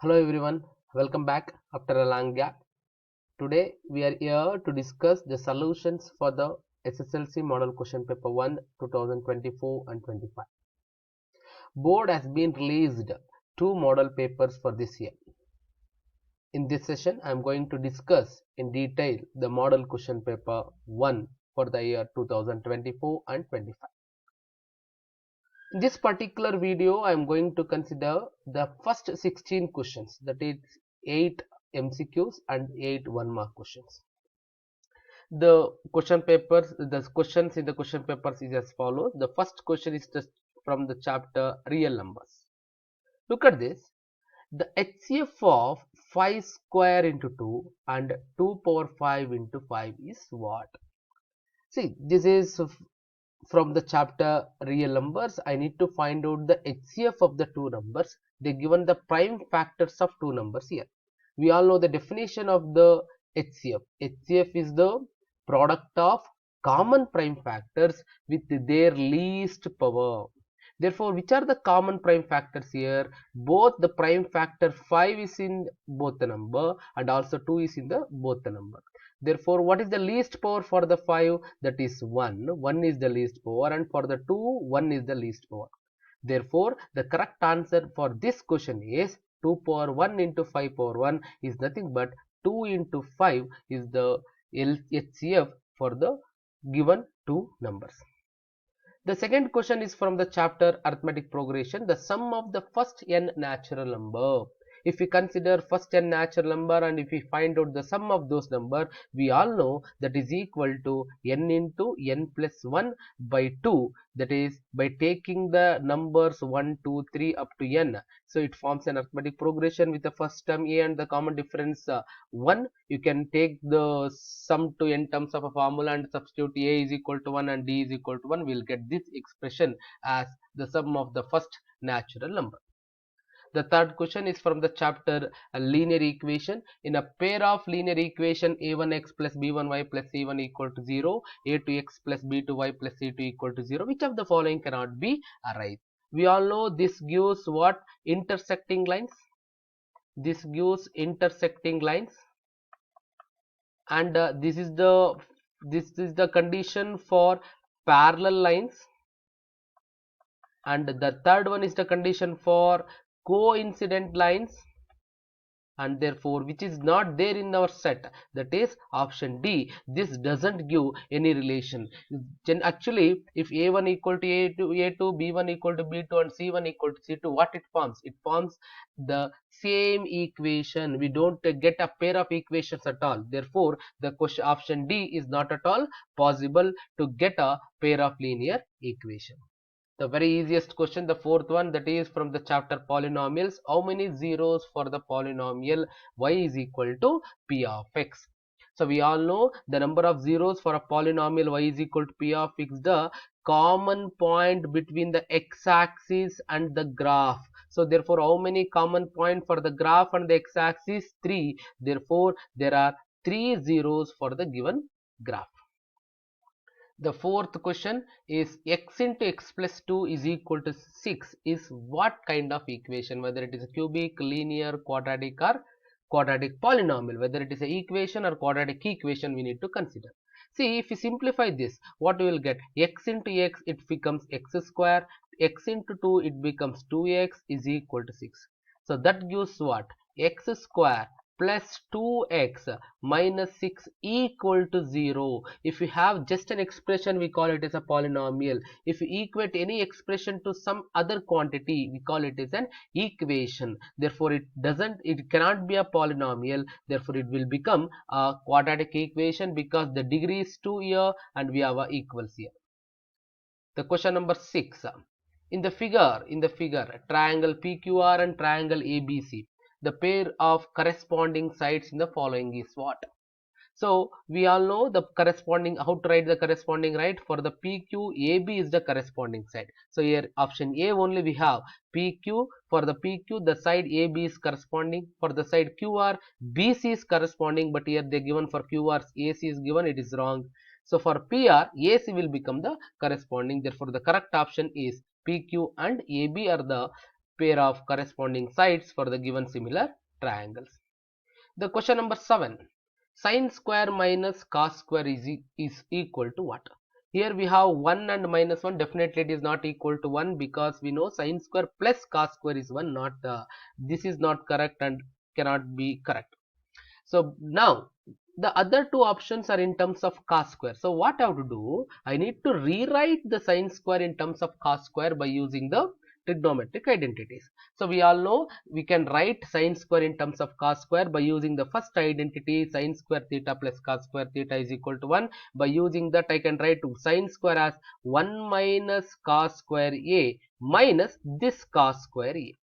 Hello everyone, welcome back after a long gap. Today we are here to discuss the solutions for the SSLC model question paper 1 2024 and 25. Board has been released two model papers for this year. In this session I am going to discuss in detail the model question paper 1 for the year 2024 and 25. In this particular video, I am going to consider the first 16 questions, that is 8 MCQs and 8 1-mark questions. The questions in the question papers is as follows. The first question is just from the chapter real numbers. Look at this. The HCF of 5 square into 2 and 2 power 5 into 5 is what? See, this is from the chapter real numbers. I need to find out the HCF of the two numbers. They given the prime factors of two numbers here. We all know the definition of the HCF. HCF is the product of common prime factors with their least power. Therefore, which are the common prime factors here? Both the prime factor 5 is in both the number and also 2 is in the both the number. Therefore, what is the least power for the 5? That is 1. 1 is the least power, and for the 2, 1 is the least power. Therefore, the correct answer for this question is 2 power 1 into 5 power 1 is nothing but 2 into 5 is the HCF for the given two numbers. The second question is from the chapter arithmetic progression, the sum of the first n natural number. If we consider first n natural number and if we find out the sum of those number, we all know that is equal to n into n plus 1 by 2, that is by taking the numbers 1, 2, 3 up to n. So it forms an arithmetic progression with the first term a and the common difference 1. You can take the sum to n terms of a formula and substitute a is equal to 1 and d is equal to 1. We will get this expression as the sum of the first natural number. The third question is from the chapter linear equation. In a pair of linear equation a1x plus b1y plus c1 equal to 0, a2x plus b2y plus c2 equal to 0, which of the following cannot be right? We all know this gives what? Intersecting lines. This gives intersecting lines, and this is the condition for parallel lines, and the third one is the condition for coincident lines, and therefore which is not there in our set, that is option D. This doesn't give any relation. Actually, if a1 equal to a2, b1 equal to b2 and c1 equal to c2, what it forms? It forms the same equation. We don't get a pair of equations at all. Therefore, the question option D is not at all possible to get a pair of linear equation. The very easiest question, the fourth one, that is from the chapter polynomials. How many zeros for the polynomial y is equal to p of x? So we all know the number of zeros for a polynomial y is equal to p of x, the common point between the x-axis and the graph. So therefore, how many common point for the graph and the x-axis? 3. Therefore, there are 3 zeros for the given graph. The fourth question is x into x plus 2 is equal to 6 is what kind of equation? Whether it is a cubic, linear, quadratic or quadratic polynomial. Whether it is an equation or quadratic equation, we need to consider. See, if we simplify this, what we will get? X into x, it becomes x square. X into 2, it becomes 2x is equal to 6. So that gives what? X square plus 2x minus 6 equal to 0. If we have just an expression, we call it as a polynomial. If we equate any expression to some other quantity, we call it as an equation. Therefore, it cannot be a polynomial. Therefore, it will become a quadratic equation because the degree is 2 here and we have a equals here. The question number 6. In the figure, triangle PQR and triangle ABC, the pair of corresponding sides in the following is what? So we all know the corresponding, how to write the corresponding, right? For the PQ, AB is the corresponding side. So here option A only we have PQ. For the PQ, the side AB is corresponding. For the side QR, BC is corresponding, but here they given for QR AC is given, it is wrong. So for PR, AC will become the corresponding. Therefore, the correct option is PQ and AB are the pair of corresponding sides for the given similar triangles. The question number 7. Sin square minus cos square is equal to what? Here we have 1 and minus 1. Definitely it is not equal to 1 because we know sin square plus cos square is 1. This is not correct and cannot be correct. So now the other two options are in terms of cos square. So what I have to do? I need to rewrite the sin square in terms of cos square by using the trigonometric identities. So we all know we can write sin square in terms of cos square by using the first identity, sin square theta plus cos square theta is equal to 1. By using that I can write sin square as 1 minus cos square a minus this cos square a.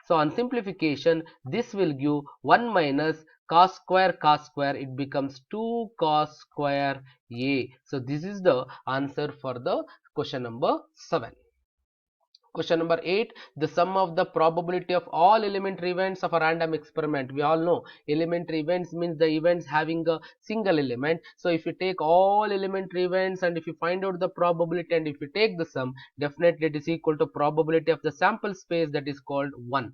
So on simplification, this will give 1 minus cos square, it becomes 2 cos square a. So this is the answer for the question number 7. Question number 8. The sum of the probability of all elementary events of a random experiment. We all know elementary events means the events having a single element. So if you take all elementary events and if you find out the probability and if you take the sum, definitely it is equal to probability of the sample space, that is called 1.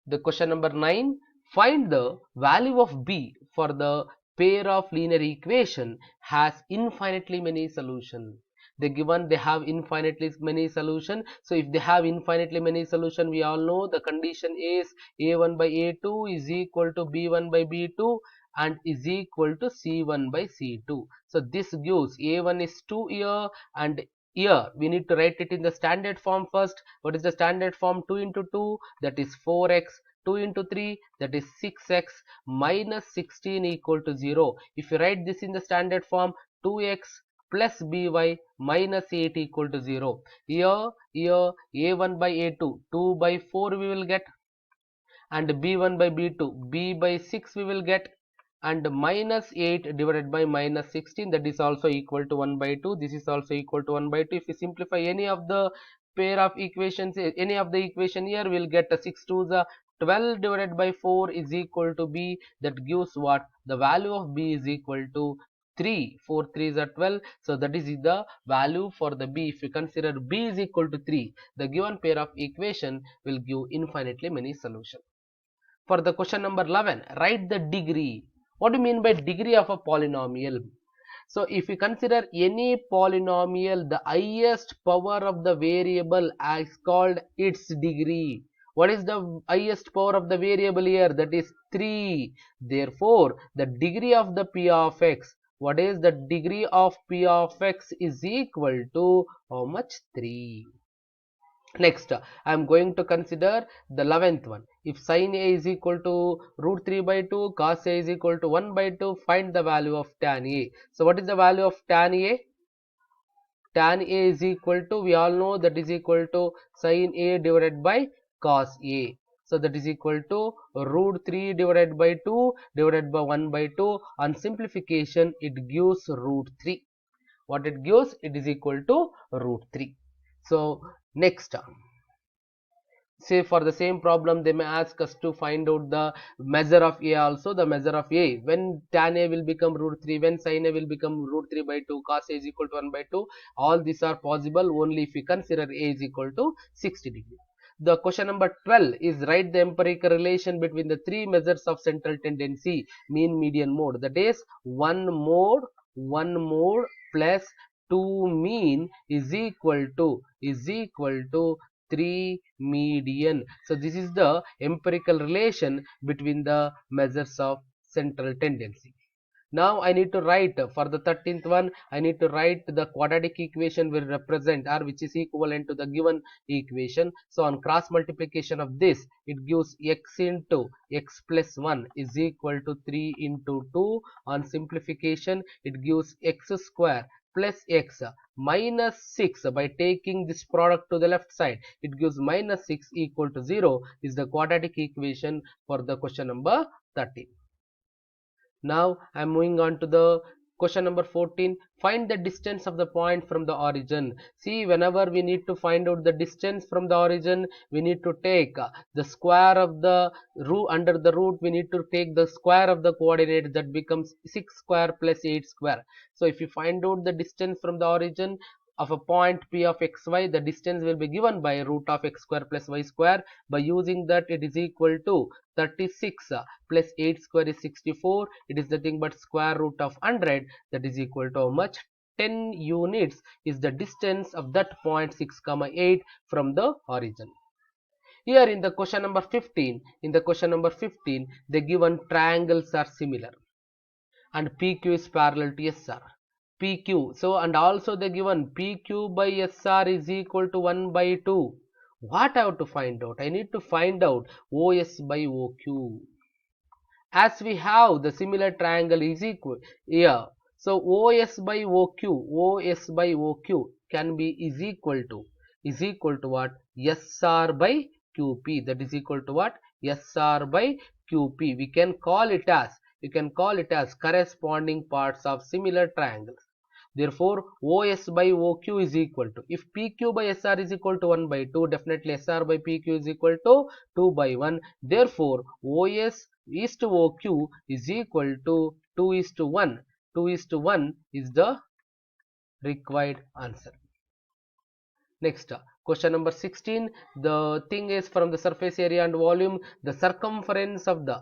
The question number 9. Find the value of b for the pair of linear equation has infinitely many solutions. They have infinitely many solution. So if they have infinitely many solution, we all know the condition is a1 by a2 is equal to b1 by b2 and is equal to c1 by c2. So this gives a1 is 2 here, and here we need to write it in the standard form first. What is the standard form? 2 into 2, that is 4x, 2 into 3, that is 6x, minus 16 equal to 0. If you write this in the standard form, 2x plus by minus 8 equal to 0. Here a1 by a2, 2 by 4 we will get, and b1 by b2, b by 6 we will get, and minus 8 divided by minus 16, that is also equal to 1 by 2. This is also equal to 1 by 2. If you simplify any of the pair of equations, any of the equation here, we will get a 6 to the 12 divided by 4 is equal to b. That gives what? The value of b is equal to 3. 4 3s are 12. So that is the value for the b. If you consider b is equal to 3, the given pair of equation will give infinitely many solutions. For the question number 11, write the degree. What do you mean by degree of a polynomial? So if you consider any polynomial, the highest power of the variable is called its degree. What is the highest power of the variable here? That is 3. Therefore, the degree of the p of x, what is the degree of p of x is equal to how much? 3. Next, I am going to consider the 11th one. If sin a is equal to root 3 by 2, cos a is equal to 1 by 2, find the value of tan a. So what is the value of tan a? Tan a is equal to, we all know that is equal to sin a divided by cos a. So that is equal to root 3 divided by 2 divided by 1 by 2. On simplification, it gives root 3. What it gives? It is equal to root 3. So next, say for the same problem they may ask us to find out the measure of a also. The measure of a, when tan a will become root 3, when sin a will become root 3 by 2, cos a is equal to 1 by 2. All these are possible only if we consider a is equal to 60 degrees. The question number 12 is write the empirical relation between the three measures of central tendency, mean, median, mode. That is 1 mode plus 2 mean is equal to 3 median. So this is the empirical relation between the measures of central tendency. Now I need to write for the 13th one, I need to write the quadratic equation will represent or which is equivalent to the given equation. So on cross multiplication of this, it gives x into x plus 1 is equal to 3 into 2. On simplification, it gives x square plus x minus 6. By taking this product to the left side, it gives minus 6 equal to 0 is the quadratic equation for the question number 13. Now I am moving on to the question number 14. Find the distance of the point from the origin. See, whenever we need to find out the distance from the origin, we need to take the square of the root. Under the root, we need to take the square of the coordinate, that becomes 6 square plus 8 square. So if you find out the distance from the origin, of a point P of xy, the distance will be given by root of x square plus y square. By using that, it is equal to 36 plus 8 square is 64. It is nothing but square root of 100. That is equal to how much? 10 units is the distance of that point 6, 8 from the origin. Here in the question number 15, the given triangles are similar and PQ is parallel to SR. PQ, so and also the given PQ by SR is equal to 1 by 2. What I have to find out? I need to find out OS by OQ. As we have the similar triangle is equal here, so OS by OQ can be is equal to what? SR by QP. That is equal to what? SR by QP. We can call it as corresponding parts of similar triangles. Therefore, OS by OQ is equal to, if PQ by SR is equal to 1 by 2, definitely SR by PQ is equal to 2 by 1. Therefore, OS is to OQ is equal to 2 is to 1. 2 is to 1 is the required answer. Next, question number 16. The thing is, from the surface area and volume, the circumference of the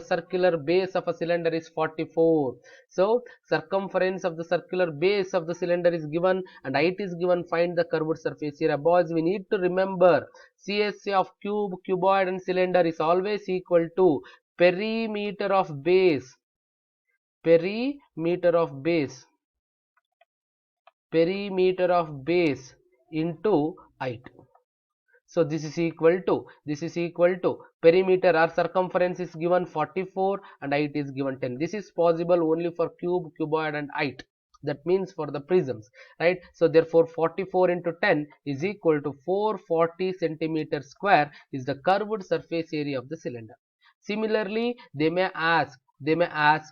circular base of a cylinder is 44. So circumference of the circular base of the cylinder is given and height is given. Find the curved surface area. Boys, we need to remember CSA of cube, cuboid and cylinder is always equal to perimeter of base into height. So this is equal to perimeter or circumference is given 44 and height is given 10. This is possible only for cube, cuboid and height. That means for the prisms, right? So therefore 44 into 10 is equal to 440 centimeter square is the curved surface area of the cylinder. Similarly, they may ask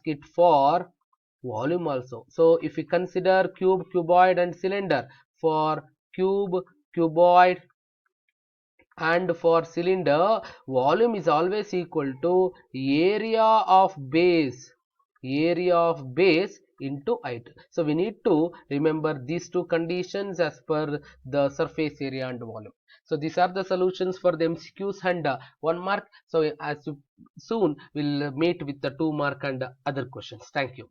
it for volume also. So if we consider cube, cuboid and cylinder, for cube, cuboid and for cylinder, volume is always equal to area of base into height. So we need to remember these two conditions as per the surface area and volume. So these are the solutions for the MCQs and 1 mark. So as soon we'll meet with the 2 mark and other questions. Thank you.